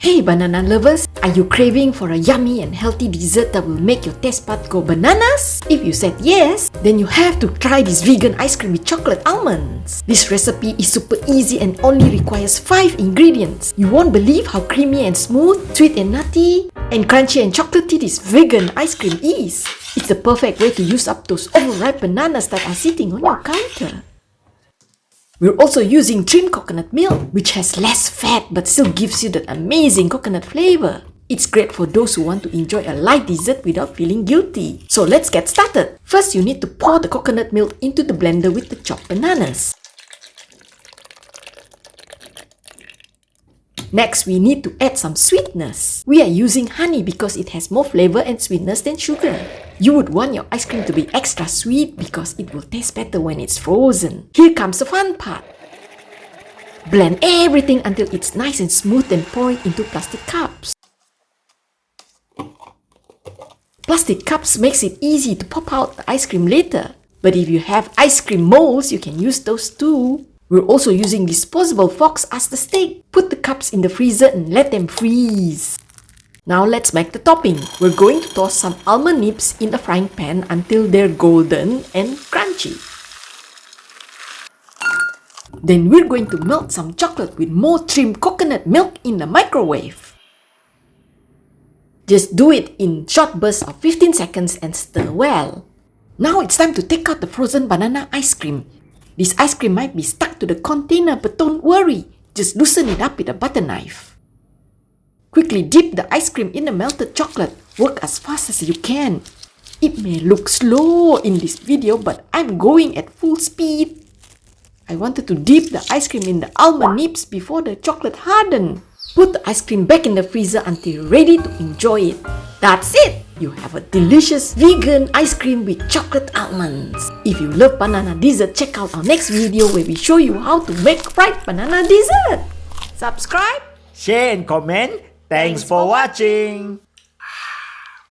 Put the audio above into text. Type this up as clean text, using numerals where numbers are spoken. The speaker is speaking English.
Hey banana lovers, are you craving for a yummy and healthy dessert that will make your taste bud go bananas? If you said yes, then you have to try this vegan ice cream with chocolate almonds. This recipe is super easy and only requires 5 ingredients. You won't believe how creamy and smooth, sweet and nutty, and crunchy and chocolatey this vegan ice cream is. It's the perfect way to use up those overripe bananas that are sitting on your counter. We're also using trimmed coconut milk, which has less fat but still gives you that amazing coconut flavor. It's great for those who want to enjoy a light dessert without feeling guilty. So let's get started. First, you need to pour the coconut milk into the blender with the chopped bananas. Next, we need to add some sweetness. We are using honey because it has more flavor and sweetness than sugar. You would want your ice cream to be extra sweet because it will taste better when it's frozen. Here comes the fun part. Blend everything until it's nice and smooth, then pour it into plastic cups. Plastic cups makes it easy to pop out the ice cream later. But if you have ice cream molds, you can use those too. We're also using disposable forks as the stake. Put the cups in the freezer and let them freeze. Now let's make the topping. We're going to toss some almond nibs in a frying pan until they're golden and crunchy. Then we're going to melt some chocolate with more trimmed coconut milk in the microwave. Just do it in short bursts of 15 seconds and stir well. Now it's time to take out the frozen banana ice cream. This ice cream might be stuck to the container, but don't worry. Just loosen it up with a butter knife. Quickly dip the ice cream in the melted chocolate. Work as fast as you can. It may look slow in this video, but I'm going at full speed. I wanted to dip the ice cream in the almond nibs before the chocolate hardened. Put the ice cream back in the freezer until you're ready to enjoy it. That's it! You have a delicious vegan ice cream with chocolate almonds. If you love banana dessert, check out our next video where we show you how to make fried banana dessert. Subscribe, share and comment. Thanks for watching.